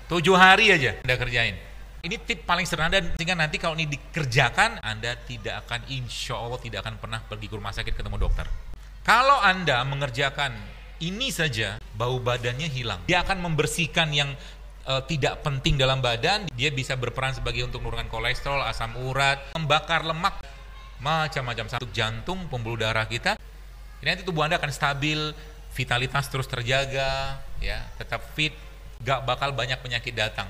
7 hari aja Anda kerjain. Ini tip paling sederhana, dan sehingga nanti kalau ini dikerjakan, Anda tidak akan, insya Allah tidak akan pernah pergi ke rumah sakit ketemu dokter. Kalau Anda mengerjakan ini saja, bau badannya hilang. Dia akan membersihkan yang tidak penting dalam badan. Dia bisa berperan sebagai untuk menurunkan kolesterol, asam urat, membakar lemak, macam-macam. Untuk jantung, pembuluh darah kita. Ini nanti tubuh Anda akan stabil, vitalitas terus terjaga, ya, tetap fit, gak bakal banyak penyakit datang.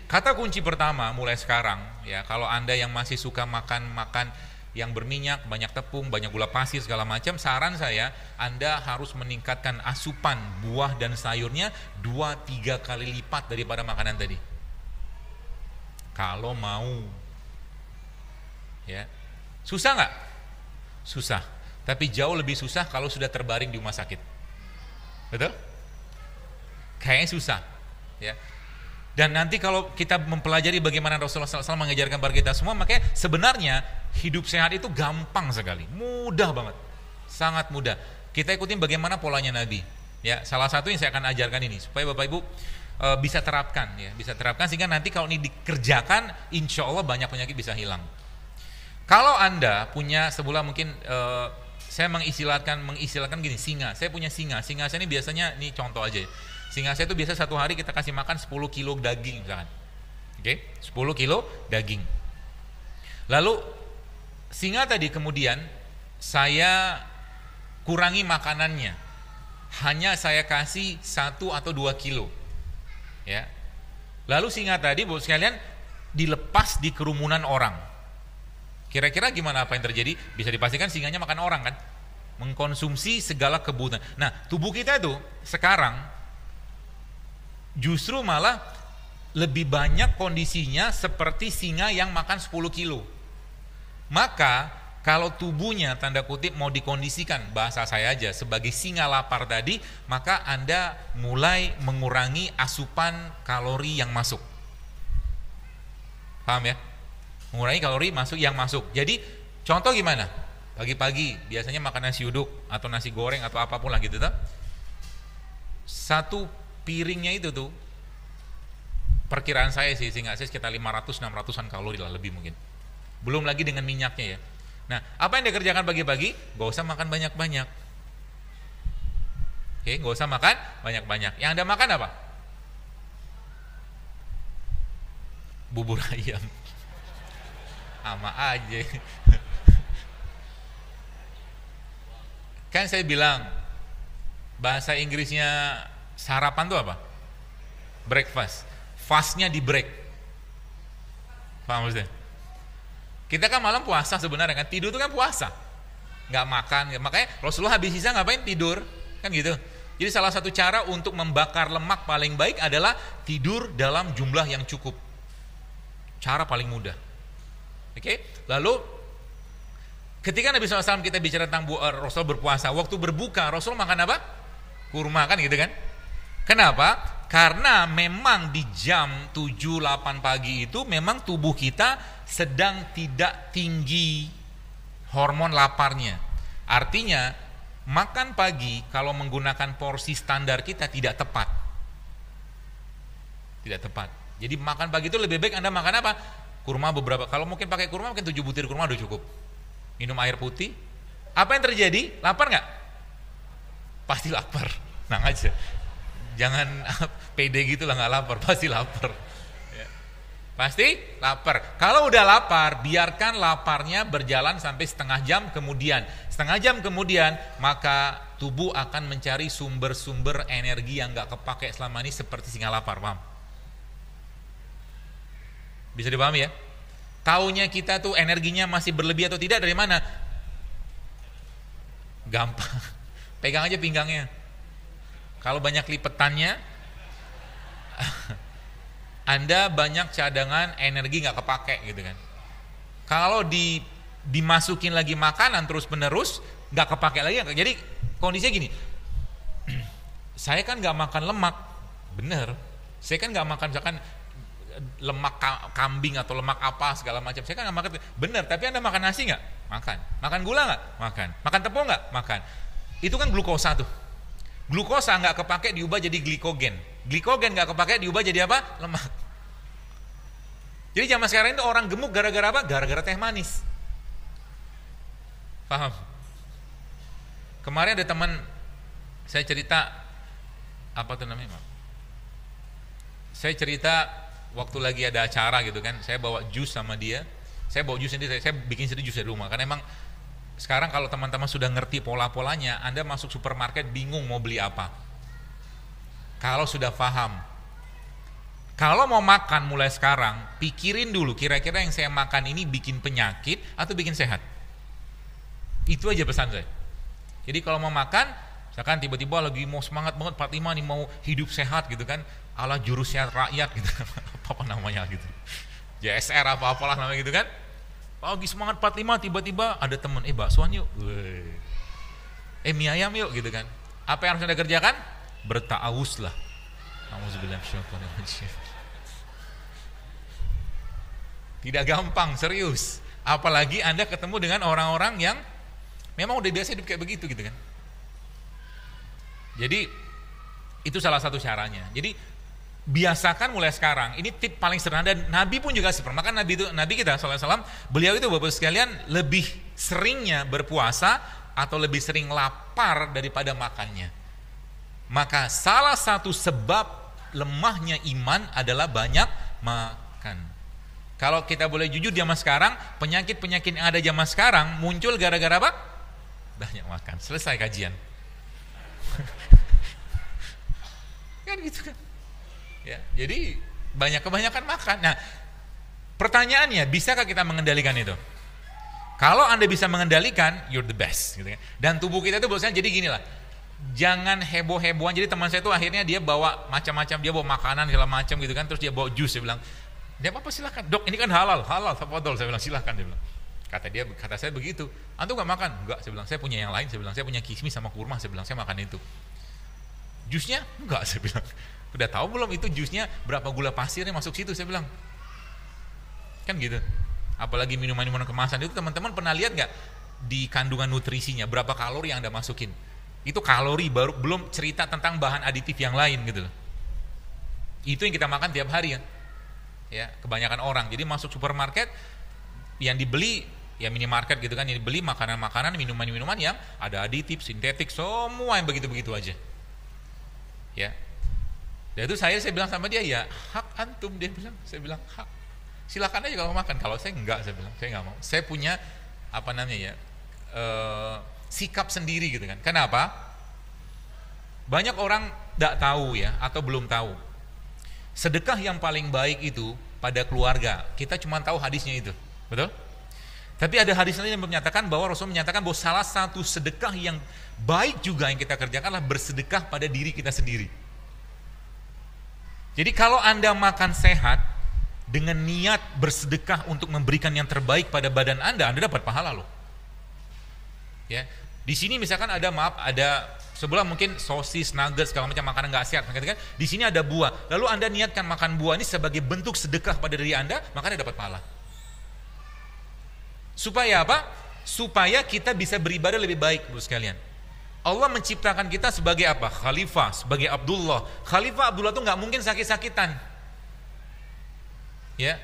Kata kunci pertama mulai sekarang, ya, kalau Anda yang masih suka makan yang berminyak, banyak tepung, banyak gula pasir segala macam, saran saya Anda harus meningkatkan asupan buah dan sayurnya 2-3 kali lipat daripada makanan tadi. Kalau mau, ya, susah nggak? Susah, tapi jauh lebih susah kalau sudah terbaring di rumah sakit. Betul? Kayaknya susah, ya. Dan nanti kalau kita mempelajari bagaimana Rasulullah SAW mengajarkan kepada kita semua, makanya sebenarnya hidup sehat itu gampang sekali, mudah banget, sangat mudah. Kita ikutin bagaimana polanya Nabi. Ya, salah satu yang saya akan ajarkan ini supaya Bapak Ibu bisa terapkan, ya, bisa terapkan sehingga nanti kalau ini dikerjakan, insya Allah banyak penyakit bisa hilang. Kalau Anda punya sebulan mungkin saya mengistilahkan gini, singa. Saya punya singa. Singa saya ini biasanya, ini contoh aja. Singa saya itu biasa 1 hari kita kasih makan 10 kilo daging misalkan. Oke, 10 kilo daging. Lalu singa tadi kemudian saya kurangi makanannya. Hanya saya kasih 1 atau 2 kilo. Ya. Lalu singa tadi Bapak sekalian dilepas di kerumunan orang. Kira-kira gimana apa yang terjadi? Bisa dipastikan singanya makan orang kan? Mengkonsumsi segala kebutuhan. Nah, tubuh kita itu sekarang justru malah lebih banyak kondisinya seperti singa yang makan 10 kilo. Maka kalau tubuhnya tanda kutip mau dikondisikan, bahasa saya aja, sebagai singa lapar tadi, maka Anda mulai mengurangi asupan kalori yang masuk. Paham ya? Mengurangi kalori yang masuk. Jadi contoh gimana? Pagi-pagi biasanya makan nasi uduk atau nasi goreng atau apapun lah gitu tuh. 1 piringnya itu tuh, perkiraan saya sih, sehingga saya sekitar 500-600an kalori lah, lebih mungkin. Belum lagi dengan minyaknya ya. Nah, apa yang dikerjakan pagi-pagi? Gak usah makan banyak-banyak. Oke, gak usah makan banyak-banyak. Yang Anda makan apa? Bubur ayam. Sama aja. Kan saya bilang, bahasa Inggrisnya sarapan itu apa? Breakfast. Fastnya di break. Paham maksudnya? Kita kan malam puasa sebenarnya kan, tidur itu kan puasa. Nggak makan, makanya Rasulullah habis sisa ngapain? Tidur. Kan gitu. Jadi salah satu cara untuk membakar lemak paling baik adalah tidur dalam jumlah yang cukup. Cara paling mudah. Oke? Lalu ketika Nabi SAW kita bicara tentang Rasul berpuasa, waktu berbuka Rasul makan apa? Kurma kan gitu kan? Kenapa? Karena memang di jam 7-8 pagi itu memang tubuh kita sedang tidak tinggi hormon laparnya. Artinya makan pagi kalau menggunakan porsi standar kita tidak tepat. Tidak tepat. Jadi makan pagi itu lebih baik Anda makan apa? Kurma beberapa. Kalau mungkin pakai kurma mungkin 7 butir kurma udah cukup. Minum air putih. Apa yang terjadi? Lapar nggak? Pasti lapar. Nah aja. Jangan pede gitu lah, nggak lapar, pasti lapar. Ya. Pasti lapar. Kalau udah lapar, biarkan laparnya berjalan sampai setengah jam kemudian. Setengah jam kemudian, maka tubuh akan mencari sumber-sumber energi yang nggak kepake selama ini seperti singa lapar, paham? Bisa dipahami ya? Taunya kita tuh energinya masih berlebih atau tidak dari mana? Gampang. Pegang aja pinggangnya. Kalau banyak lipetannya, Anda banyak cadangan energi nggak kepake gitu kan. Kalau dimasukin lagi makanan terus menerus, nggak kepake lagi. Jadi kondisinya gini, saya kan nggak makan lemak, bener. Saya kan nggak makan misalkan lemak kambing atau lemak apa segala macam. Saya kan nggak makan, bener. Tapi Anda makan nasi nggak? Makan. Makan gula nggak? Makan. Makan tepung nggak? Makan. Itu kan glukosa tuh. Glukosa nggak kepake diubah jadi glikogen. Glikogen nggak kepake diubah jadi apa? Lemak. Jadi zaman sekarang itu orang gemuk gara-gara apa? Gara-gara teh manis. Paham? Kemarin ada teman saya cerita, apa tuh namanya? Saya cerita waktu lagi ada acara gitu kan, saya bawa jus sama dia. Saya bawa jus sendiri, saya bikin sendiri jus di rumah. Karena emang sekarang kalau teman-teman sudah ngerti pola-polanya, Anda masuk supermarket bingung mau beli apa. Kalau sudah paham, kalau mau makan mulai sekarang, pikirin dulu kira-kira yang saya makan ini bikin penyakit atau bikin sehat. Itu aja pesan saya. Jadi kalau mau makan, misalkan tiba-tiba lagi mau semangat banget 45 nih mau hidup sehat gitu kan, ala jurus sehat rakyat gitu, apa namanya gitu, JSR apa-apalah namanya gitu kan. Lagi semangat 45 tiba-tiba ada temen, baksoan yuk, mie ayam yuk gitu kan. Apa yang harus Anda kerjakan? Berta'awuz lah. Tidak gampang, serius. Apalagi Anda ketemu dengan orang-orang yang memang udah biasa hidup kayak begitu gitu kan. Jadi itu salah satu caranya. Jadi biasakan mulai sekarang. Ini tip paling sederhana dan Nabi pun juga seperti. Maka Nabi kita sallallahu alaihi wasallam, beliau itu Bapak sekalian lebih seringnya berpuasa atau lebih sering lapar daripada makannya. Maka salah satu sebab lemahnya iman adalah banyak makan. Kalau kita boleh jujur zaman sekarang, penyakit-penyakit yang ada zaman sekarang muncul gara-gara apa? Banyak makan. Selesai kajian. Kan gitu kan. Ya, jadi kebanyakan makan. Nah, pertanyaannya, bisakah kita mengendalikan itu? Kalau Anda bisa mengendalikan, you're the best gitu kan. Dan tubuh kita itu biasanya jadi gini lah. Jangan heboh-hebohan. Jadi teman saya itu akhirnya dia bawa macam-macam, dia bawa makanan segala macam gitu kan, terus dia bawa jus, dia bilang, "Dia apa silakan. Dok, ini kan halal, tafadhol." Saya bilang, "Silakan." Dia bilang. Kata saya begitu. "Antum enggak makan?" "Enggak." Saya bilang, "Saya punya yang lain." Saya bilang, "Saya punya kismis sama kurma." Saya bilang, "Saya makan itu." "Jusnya?" "Enggak." Saya bilang. "Udah tahu belum itu jusnya berapa gula pasirnya masuk situ?" Saya bilang. Kan gitu. Apalagi minuman-minuman kemasan itu, teman-teman pernah lihat nggak di kandungan nutrisinya berapa kalori yang Anda masukin? Itu kalori baru, belum cerita tentang bahan aditif yang lain gitu loh. Itu yang kita makan tiap hari kan. Ya, kebanyakan orang. Jadi masuk supermarket yang dibeli ya minimarket gitu kan, yang dibeli makanan-makanan, minuman-minuman yang ada aditif, sintetik, semua yang begitu-begitu aja. Ya. Dan itu saya bilang sama dia, ya hak antum, dia bilang. Saya bilang hak. Silakan aja kalau mau makan. Kalau saya enggak, saya bilang, saya enggak mau. Saya punya apa namanya ya? Sikap sendiri gitu kan. Kenapa? Banyak orang enggak tahu ya atau belum tahu. Sedekah yang paling baik itu pada keluarga. Kita cuma tahu hadisnya itu. Betul? Tapi ada hadis lain yang menyatakan bahwa Rasul menyatakan bahwa salah satu sedekah yang baik juga yang kita kerjakan adalah bersedekah pada diri kita sendiri. Jadi kalau Anda makan sehat dengan niat bersedekah untuk memberikan yang terbaik pada badan Anda dapat pahala loh. Ya, di sini misalkan ada sebelah mungkin sosis, nuggets, segala macam makanan nggak sehat, kan? Di sini ada buah. Lalu Anda niatkan makan buah ini sebagai bentuk sedekah pada diri Anda, maka Anda dapat pahala. Supaya apa? Supaya kita bisa beribadah lebih baik, Bapak sekalian. Allah menciptakan kita sebagai apa? Khalifah, sebagai Abdullah. Khalifah Abdullah itu nggak mungkin sakit-sakitan. Ya.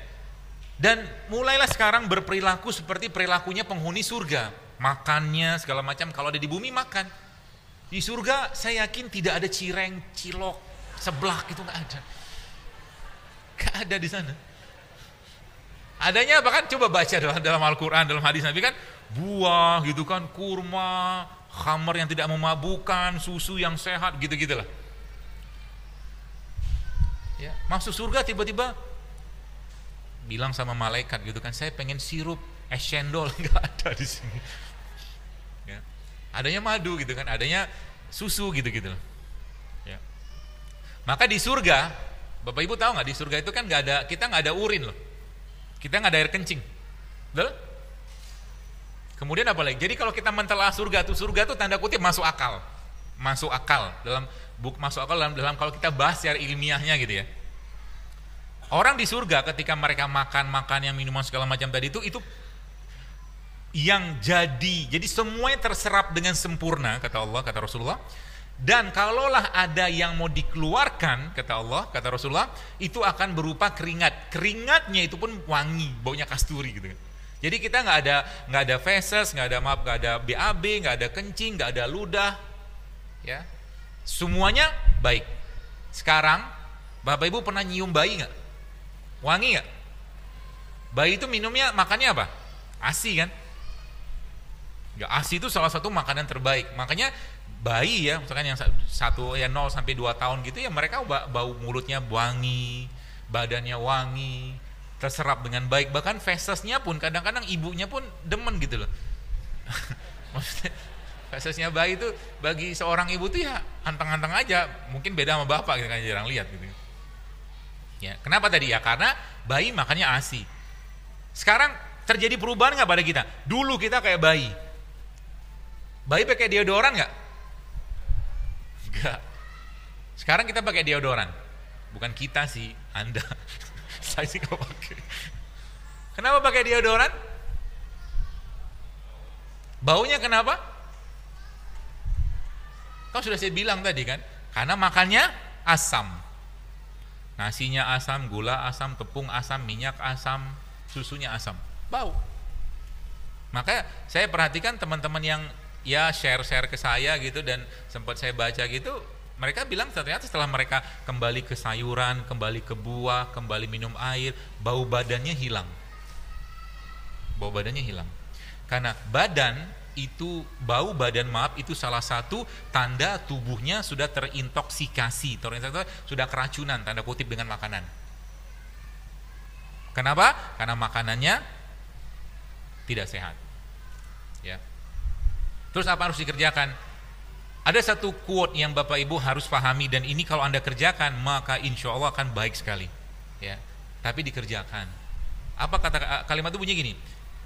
Dan mulailah sekarang berperilaku seperti perilakunya penghuni surga. Makannya segala macam, kalau ada di bumi makan. Di surga saya yakin tidak ada cireng, cilok, seblak, itu nggak ada. Nggak ada di sana. Adanya bahkan coba baca dalam Al-Quran, dalam hadis Nabi kan, buah gitu kan, kurma, khamar yang tidak memabukkan, susu yang sehat, gitu-gitulah. Ya, masuk surga tiba-tiba bilang sama malaikat gitu kan, saya pengen sirup es cendol, nggak ada di sini. Ya. Adanya madu gitu kan, adanya susu gitu-gitu. Ya. Maka di surga, Bapak Ibu tahu nggak, di surga itu kan kita nggak ada urin loh, kita nggak ada air kencing, betul? Kemudian apa lagi? Jadi kalau kita mentelaah surga tuh tanda kutip masuk akal dalam kalau kita bahas secara ilmiahnya gitu ya. Orang di surga ketika mereka makan yang minuman segala macam tadi itu yang jadi semuanya terserap dengan sempurna, kata Allah, kata Rasulullah. Dan kalaulah ada yang mau dikeluarkan, kata Allah, kata Rasulullah, itu akan berupa keringat. Keringatnya itu pun wangi, baunya kasturi gitu. Jadi kita nggak ada feses, nggak ada BAB, nggak ada kencing, nggak ada ludah, ya. Semuanya baik. Sekarang Bapak Ibu pernah nyium bayi nggak? Wangi nggak? Bayi itu minumnya, makannya apa? ASI kan? Ya, ASI itu salah satu makanan terbaik. Makanya bayi ya, misalkan yang 0 sampai 2 tahun gitu ya, mereka bau mulutnya wangi, badannya wangi, terserap dengan baik. Bahkan fesesnya pun kadang-kadang ibunya pun demen gitu loh. Maksudnya fesesnya bayi itu bagi seorang ibu tuh ya anteng-anteng aja. Mungkin beda sama bapak gitu kan, jarang lihat gitu. Ya, kenapa tadi? Ya karena bayi makannya ASI. Sekarang terjadi perubahan nggak pada kita? Dulu kita kayak bayi. Bayi pakai deodoran nggak? Enggak. Sekarang kita pakai deodoran. Bukan kita sih, Anda. Saya sih nggak pakai. Kenapa pakai deodoran? Baunya kenapa? Kau sudah saya bilang tadi kan, karena makannya asam. Nasinya asam, gula asam, tepung asam, minyak asam, susunya asam. Bau. Maka saya perhatikan teman-teman yang ya share ke saya gitu, dan sempat saya baca gitu, mereka bilang ternyata setelah mereka kembali ke sayuran, kembali ke buah, kembali minum air, bau badannya hilang. Bau badannya hilang. Karena bau badan itu salah satu tanda tubuhnya sudah terintoxikasi, sudah keracunan, tanda kutip, dengan makanan. Kenapa? Karena makanannya tidak sehat. Ya. Terus apa harus dikerjakan? Ada satu quote yang Bapak Ibu harus pahami, dan ini kalau Anda kerjakan maka insya Allah akan baik sekali. Ya, tapi dikerjakan. Apa kata kalimat itu bunyi gini?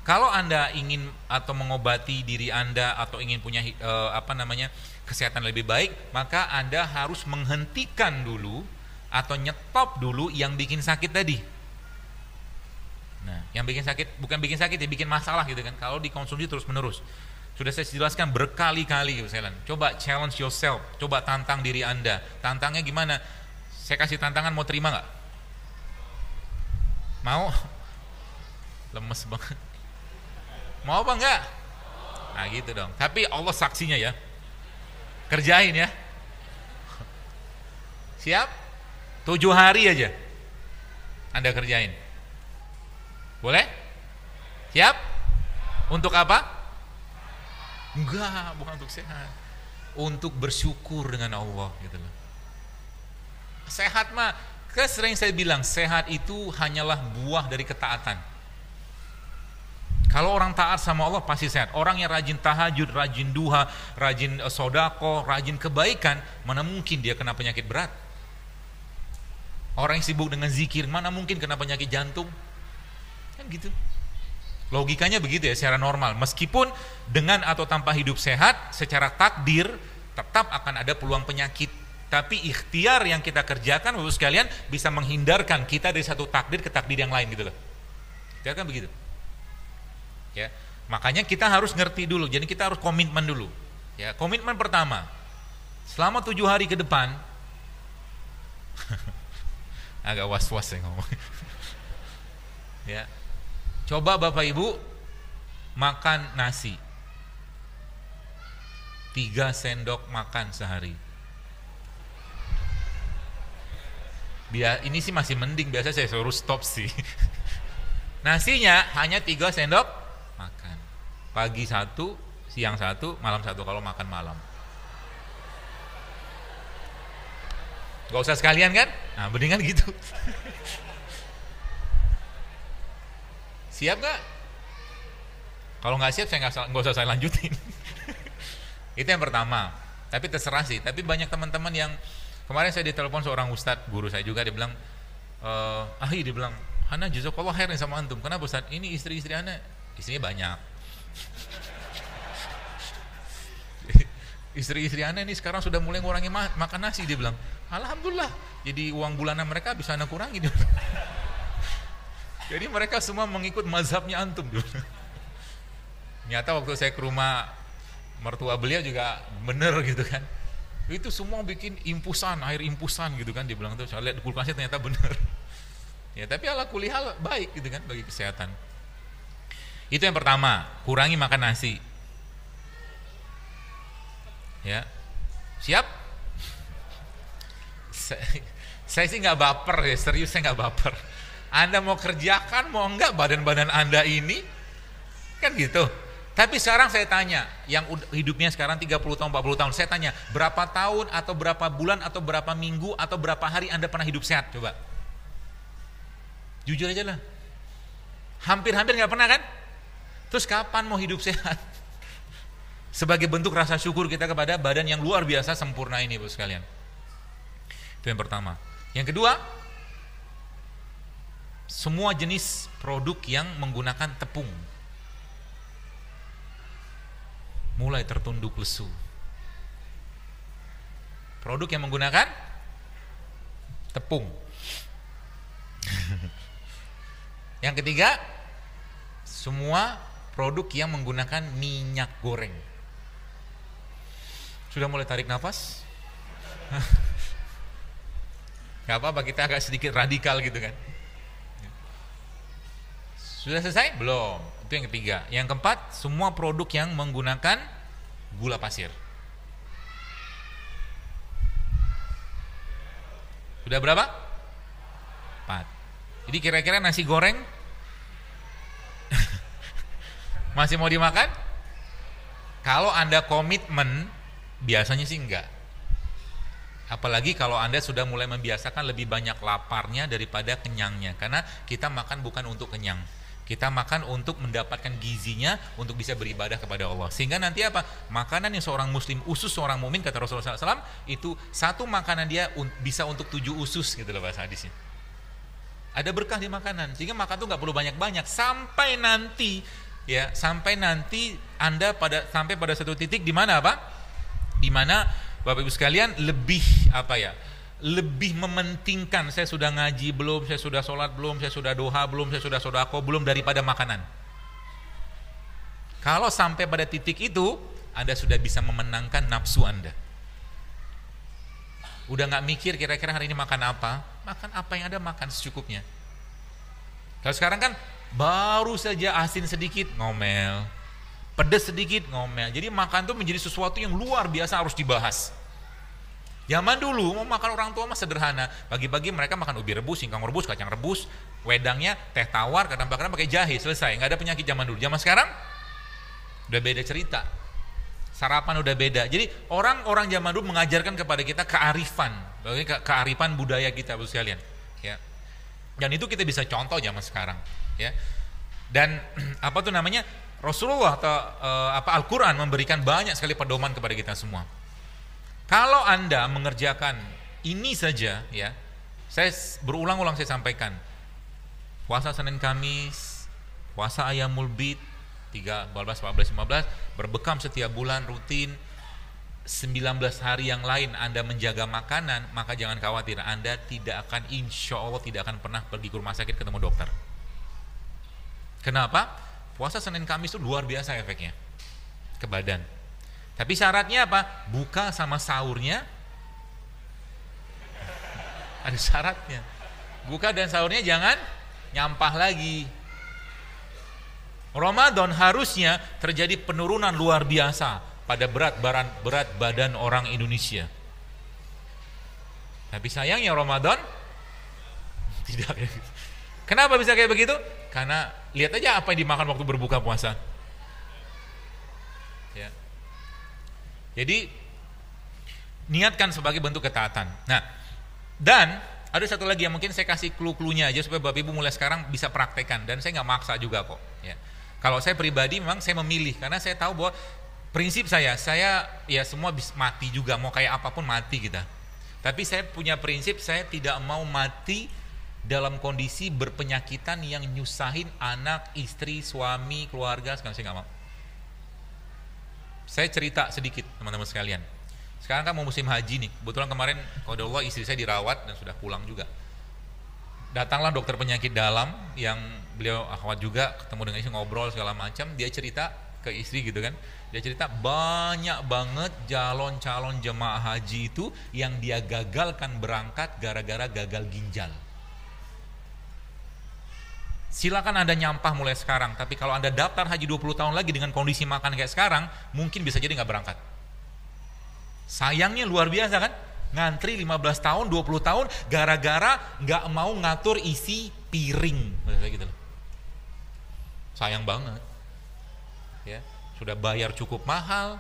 Kalau Anda ingin atau mengobati diri Anda atau ingin punya kesehatan lebih baik, maka Anda harus menghentikan dulu atau nyetop dulu yang bikin sakit tadi. Nah, yang bikin sakit bukan bikin sakit ya, bikin masalah gitu kan. Kalau dikonsumsi terus menerus. Sudah saya jelaskan berkali-kali, coba challenge yourself, coba tantang diri Anda. Tantangnya gimana? Saya kasih tantangan, mau terima nggak? Mau? Lemes banget. Mau apa enggak? Nah gitu dong. Tapi Allah saksinya ya. Kerjain ya. Siap? 7 hari aja Anda kerjain. Boleh? Siap? Untuk apa? Enggak, bukan untuk sehat. Untuk bersyukur dengan Allah gitu loh. Sehat mah, sering saya bilang, sehat itu hanyalah buah dari ketaatan. Kalau orang taat sama Allah pasti sehat. Orang yang rajin tahajud, rajin duha, rajin sodako, rajin kebaikan, mana mungkin dia kena penyakit berat? Orang yang sibuk dengan zikir, mana mungkin kena penyakit jantung? Kan gitu. Logikanya begitu ya, secara normal. Meskipun dengan atau tanpa hidup sehat, secara takdir tetap akan ada peluang penyakit. Tapi ikhtiar yang kita kerjakan, Bapak sekalian, bisa menghindarkan kita dari satu takdir ke takdir yang lain gitu loh. Ikhtiar kan begitu. Ya, makanya kita harus ngerti dulu. Jadi kita harus komitmen dulu. Ya, komitmen pertama, selama 7 hari ke depan, agak was-was ya ngomong. Ya. Coba Bapak Ibu makan nasi 3 sendok makan sehari. Ini sih masih mending, biasa saya suruh stop sih. Nasinya hanya 3 sendok makan. Pagi 1, siang 1, malam 1 kalau makan malam. Gak usah sekalian kan? Nah, mendingan gitu. Siap gak? Kalau nggak siap saya nggak usah saya lanjutin. Itu yang pertama. Tapi terserah sih. Tapi banyak teman-teman yang kemarin saya ditelepon seorang ustadz, guru saya juga, dia bilang, dia bilang, Hana jazakallah khair nih sama antum. Kenapa ustadz? Ini istri-istri Hana, istrinya banyak. Istri-istri Hana ini sekarang sudah mulai ngurangi makan nasi, dia bilang. Alhamdulillah. Jadi uang bulanan mereka bisa Hana kurangi. Dia bilang. Jadi mereka semua mengikut mazhabnya antum dulu. Nyata waktu saya ke rumah mertua beliau juga bener gitu kan. Itu semua bikin impusan, air impusan gitu kan, dia bilang tuh, saya lihat di kulkasnya ternyata bener. Ya, tapi ala kulihal baik gitu kan bagi kesehatan. Itu yang pertama, kurangi makan nasi. Ya. Siap? Saya sih nggak baper ya, serius saya nggak baper. Anda mau kerjakan, mau enggak badan-badan Anda ini, kan gitu. Tapi sekarang saya tanya, yang hidupnya sekarang 30 tahun, 40 tahun, saya tanya, berapa tahun atau berapa bulan atau berapa minggu atau berapa hari Anda pernah hidup sehat? Coba. Jujur aja lah. Hampir-hampir nggak pernah kan? Terus kapan mau hidup sehat? Sebagai bentuk rasa syukur kita kepada badan yang luar biasa sempurna ini, Bos sekalian. Itu yang pertama. Yang kedua, semua jenis produk yang menggunakan tepung mulai tertunduk lesu. Produk yang menggunakan tepung. Yang ketiga, semua produk yang menggunakan minyak goreng. Sudah mulai tarik nafas? Gak apa-apa, kita agak sedikit radikal gitu kan. Sudah selesai? Belum. Itu yang ketiga. Yang keempat, semua produk yang menggunakan gula pasir. Sudah berapa? 4. Jadi kira-kira nasi goreng masih mau dimakan? Kalau Anda komitmen, biasanya sih enggak. Apalagi kalau Anda sudah mulai membiasakan lebih banyak laparnya daripada kenyangnya. Karena kita makan bukan untuk kenyang. Kita makan untuk mendapatkan gizinya untuk bisa beribadah kepada Allah. Sehingga nanti apa? Makanan yang seorang muslim, usus seorang mumin, kata Rasulullah SAW, itu satu makanan dia bisa untuk 7 usus gitu loh bahasa hadisnya. Ada berkah di makanan. Sehingga makan tuh nggak perlu banyak-banyak sampai nanti ya, sampai nanti Anda sampai pada satu titik di mana apa? Di mana Bapak Ibu sekalian lebih apa ya? Lebih mementingkan saya sudah ngaji belum, saya sudah sholat belum, saya sudah doa belum, saya sudah sodako belum daripada makanan. Kalau sampai pada titik itu, Anda sudah bisa memenangkan nafsu Anda. Udah nggak mikir kira-kira hari ini makan apa yang Anda makan secukupnya. Kalau sekarang kan baru saja asin sedikit ngomel, pedas sedikit ngomel. Jadi makan tuh menjadi sesuatu yang luar biasa harus dibahas. Zaman dulu mau makan orang tua mah sederhana. Pagi-pagi mereka makan ubi rebus, singkong rebus, kacang rebus, wedangnya teh tawar, kadang-kadang pakai jahe, selesai. Nggak ada penyakit zaman dulu. Zaman sekarang udah beda cerita. Sarapan udah beda. Jadi orang-orang zaman dulu mengajarkan kepada kita kearifan budaya kita, Bu sekalian. Ya. Dan itu kita bisa contoh zaman sekarang. Ya. Dan apa tuh namanya? Rasulullah atau Al-Quran memberikan banyak sekali pedoman kepada kita semua. Kalau Anda mengerjakan ini saja ya, saya berulang-ulang saya sampaikan, puasa Senin Kamis, puasa Ayyamul Bid 13, 14, 15, berbekam setiap bulan rutin, 19 hari yang lain Anda menjaga makanan, maka jangan khawatir, Anda tidak akan, insya Allah tidak akan pernah pergi ke rumah sakit ketemu dokter. Kenapa? Puasa Senin Kamis itu luar biasa efeknya ke badan. Tapi syaratnya apa? Buka sama sahurnya ada syaratnya. Buka dan sahurnya jangan nyampah lagi. Ramadan harusnya terjadi penurunan luar biasa pada berat badan orang Indonesia. Tapi sayangnya Ramadan tidak. Kenapa bisa kayak begitu? Karena lihat aja apa yang dimakan waktu berbuka puasa. Ya. Jadi niatkan sebagai bentuk ketaatan. Nah, dan ada satu lagi yang mungkin saya kasih clue-cluenya aja supaya Bapak Ibu mulai sekarang bisa praktekkan, dan saya nggak maksa juga kok. Ya. Kalau saya pribadi memang saya memilih karena saya tahu bahwa prinsip saya ya semua bisa mati juga, mau kayak apapun mati kita. Tapi saya punya prinsip, saya tidak mau mati dalam kondisi berpenyakitan yang nyusahin anak, istri, suami, keluarga, sekarang saya nggak mau. Saya cerita sedikit teman-teman sekalian. Sekarang kan mau musim haji nih. Kebetulan kemarin qadarullah istri saya dirawat dan sudah pulang juga. Datanglah dokter penyakit dalam yang beliau akhwat juga, ketemu dengan istri, ngobrol segala macam. Dia cerita ke istri gitu kan. Dia cerita banyak banget calon jemaah haji itu yang dia gagalkan berangkat gara-gara gagal ginjal. Silakan Anda nyampah mulai sekarang, tapi kalau Anda daftar haji 20 tahun lagi dengan kondisi makan kayak sekarang, mungkin bisa jadi nggak berangkat. Sayangnya luar biasa kan? Ngantri 15 tahun, 20 tahun gara-gara nggak mau ngatur isi piring, kayak gitu loh. Sayang banget. Ya, sudah bayar cukup mahal,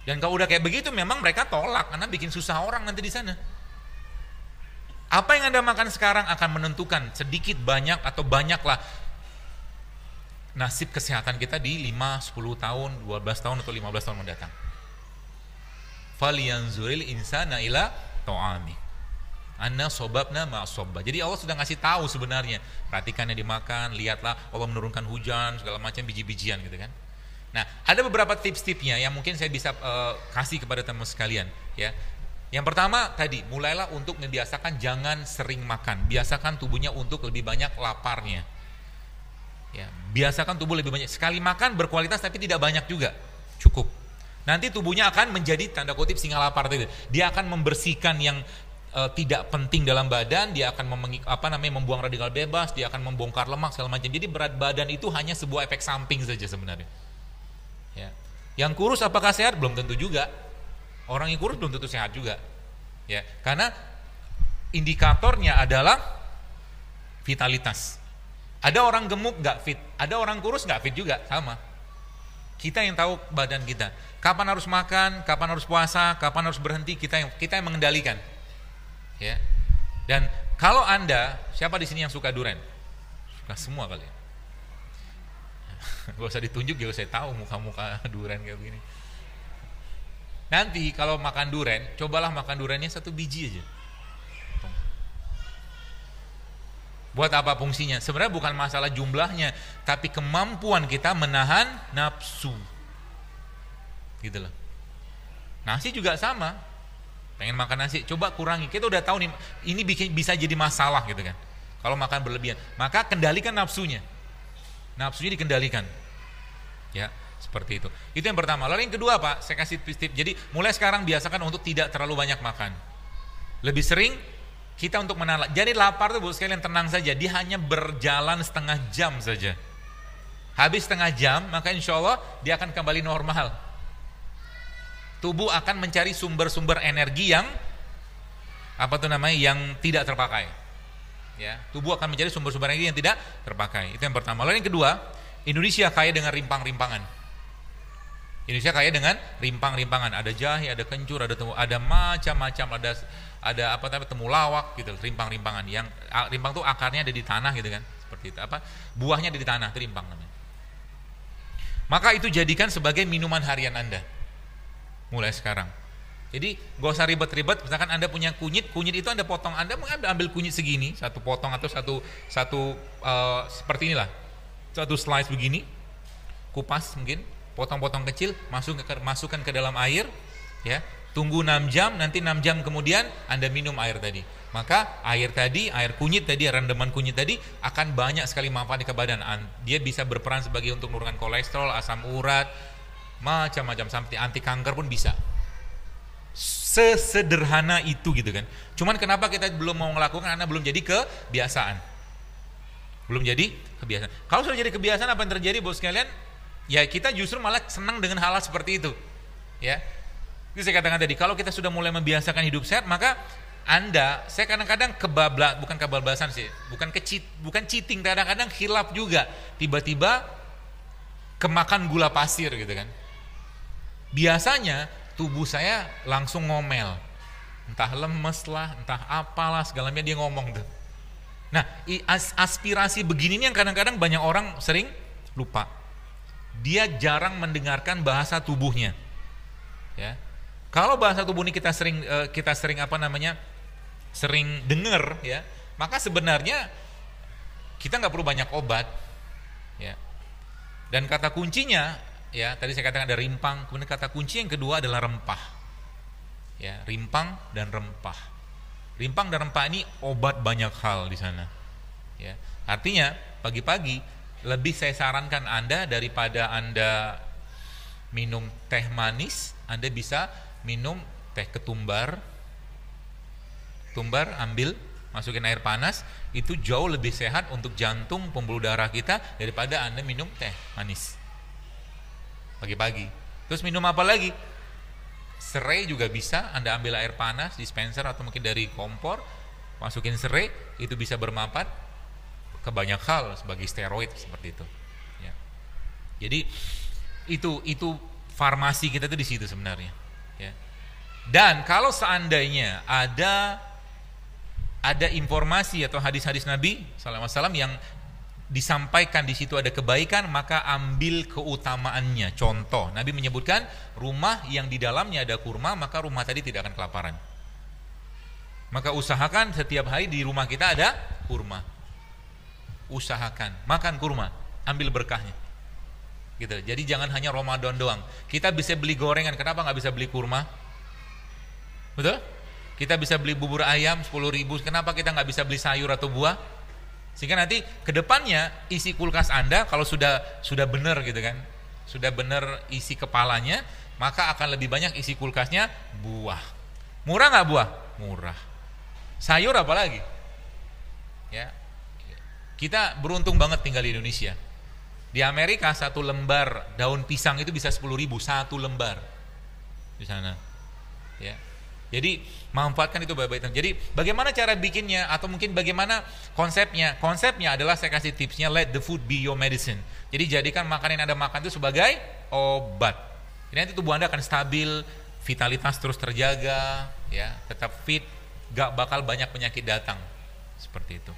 dan kalau udah kayak begitu memang mereka tolak karena bikin susah orang nanti di sana. Apa yang Anda makan sekarang akan menentukan sedikit banyak atau banyaklah nasib kesehatan kita di 5, 10 tahun, 12 tahun atau 15 tahun mendatang. Falyanzuril insana ila ta'ami anna sobabna ma'sobba. Jadi Allah sudah ngasih tahu sebenarnya, perhatikan yang dimakan, lihatlah Allah menurunkan hujan, segala macam biji-bijian gitu kan. Nah, ada beberapa tips-tipsnya yang mungkin saya bisa kasih kepada teman sekalian ya. Yang pertama tadi, mulailah untuk membiasakan jangan sering makan. Biasakan tubuhnya untuk lebih banyak laparnya. Ya, biasakan tubuh lebih banyak. Sekali makan berkualitas tapi tidak banyak juga. Cukup. Nanti tubuhnya akan menjadi tanda kutip singa lapar tadi. Dia akan membersihkan yang tidak penting dalam badan, dia akan membuang radikal bebas, dia akan membongkar lemak segala macam. Jadi berat badan itu hanya sebuah efek samping saja sebenarnya. Ya. Yang kurus apakah sehat? Belum tentu juga. Orang yang kurus belum tentu sehat juga. Ya, karena indikatornya adalah vitalitas. Ada orang gemuk nggak fit, ada orang kurus nggak fit juga, sama. Kita yang tahu badan kita. Kapan harus makan, kapan harus puasa, kapan harus berhenti, kita yang mengendalikan. Ya. Dan kalau Anda, siapa di sini yang suka durian? Suka semua kali ya. Gak usah ditunjuk juga saya tahu muka-muka durian kayak begini. Nanti kalau makan durian, cobalah makan duriannya 1 biji aja. Buat apa fungsinya? Sebenarnya bukan masalah jumlahnya, tapi kemampuan kita menahan nafsu. Gitu loh. Nasi juga sama. Pengen makan nasi, coba kurangi. Kita udah tahu nih, ini bisa jadi masalah gitu kan. Kalau makan berlebihan, maka kendalikan nafsunya. Nafsunya dikendalikan. Ya, seperti itu. Itu yang pertama. Lalu yang kedua, Pak, saya kasih tips. Jadi mulai sekarang biasakan untuk tidak terlalu banyak makan. Lebih sering kita untuk menahan. Jadi lapar tuh Bu sekalian tenang saja. Dia hanya berjalan setengah jam saja. Habis setengah jam, maka insya Allah dia akan kembali normal. Tubuh akan mencari sumber-sumber energi yang yang tidak terpakai. Ya, tubuh akan mencari sumber-sumber energi yang tidak terpakai. Itu yang pertama. Lalu yang kedua, Indonesia kaya dengan rimpang-rimpangan. Indonesia kaya dengan rimpang-rimpangan. Ada jahe, ada kencur, ada macam-macam, ada temulawak gitu, rimpang-rimpangan. Yang rimpang tuh akarnya ada di tanah gitu kan, seperti itu. Buahnya ada di tanah, itu rimpang namanya. Maka itu jadikan sebagai minuman harian Anda. Mulai sekarang. Jadi gak usah ribet-ribet. Misalkan Anda punya kunyit itu Anda potong, Anda ambil kunyit segini, satu potong atau satu seperti inilah, satu slice begini, kupas mungkin, potong-potong kecil, masukkan ke dalam air, ya, tunggu 6 jam, nanti 6 jam kemudian Anda minum air tadi. Maka air kunyit tadi, rendaman kunyit tadi akan banyak sekali manfaat ke badan. Dia bisa berperan sebagai untuk menurunkan kolesterol, asam urat, macam-macam, sampai anti kanker pun bisa. Sesederhana itu gitu kan. Cuman kenapa kita belum mau melakukan? Karena belum jadi kebiasaan. Kalau sudah jadi kebiasaan, apa yang terjadi bos sekalian? Ya kita justru malah senang dengan hal seperti itu. Ya. Itu saya katakan tadi, kalau kita sudah mulai membiasakan hidup sehat, maka saya kadang-kadang bukan kebablasan sih, bukan cheating, kadang-kadang khilaf juga. Tiba-tiba kemakan gula pasir gitu kan. Biasanya tubuh saya langsung ngomel, entah lemes lah, entah apalah, segalanya dia ngomong tuh. Nah, aspirasi begini nih yang kadang-kadang banyak orang sering lupa. Dia jarang mendengarkan bahasa tubuhnya. Ya, kalau bahasa tubuh ini kita sering dengar, ya, maka sebenarnya kita nggak perlu banyak obat. Ya, dan kata kuncinya, ya, tadi saya katakan ada rimpang, kemudian kata kunci yang kedua adalah rempah. Ya, rimpang dan rempah. Rimpang dan rempah ini obat banyak hal di sana. Ya, artinya pagi-pagi lebih saya sarankan Anda daripada Anda minum teh manis, Anda bisa minum teh ketumbar. Tumbar, ambil, masukin air panas, itu jauh lebih sehat untuk jantung, pembuluh darah kita daripada Anda minum teh manis pagi-pagi. Terus minum apa lagi? Serai juga bisa, Anda ambil air panas, dispenser atau mungkin dari kompor, masukin serai, itu bisa bermanfaat ke banyak hal sebagai steroid seperti itu. Ya. Jadi itu farmasi kita tuh di situ sebenarnya. Ya. Dan kalau seandainya ada informasi atau hadis-hadis Nabi SAW yang disampaikan di situ ada kebaikan, maka ambil keutamaannya. Contoh, Nabi menyebutkan rumah yang di dalamnya ada kurma, maka rumah tadi tidak akan kelaparan. Maka usahakan setiap hari di rumah kita ada kurma. Usahakan makan kurma, ambil berkahnya. Gitu. Jadi jangan hanya Ramadan doang. Kita bisa beli gorengan, kenapa nggak bisa beli kurma? Betul? Kita bisa beli bubur ayam 10.000, kenapa kita nggak bisa beli sayur atau buah? Sehingga nanti kedepannya isi kulkas Anda kalau sudah benar gitu kan, sudah benar isi kepalanya, maka akan lebih banyak isi kulkasnya buah. Murah nggak buah? Murah. Sayur apa lagi? Ya, kita beruntung banget tinggal di Indonesia. Di Amerika satu lembar daun pisang itu bisa 10.000 satu lembar di sana. Ya. Jadi manfaatkan itu baik-baik. Jadi bagaimana cara bikinnya atau mungkin bagaimana konsepnya? Konsepnya adalah saya kasih tipsnya, let the food be your medicine. Jadi jadikan makanan yang Anda makan itu sebagai obat. Jadi nanti tubuh Anda akan stabil, vitalitas terus terjaga, ya, tetap fit, gak bakal banyak penyakit datang. Seperti itu.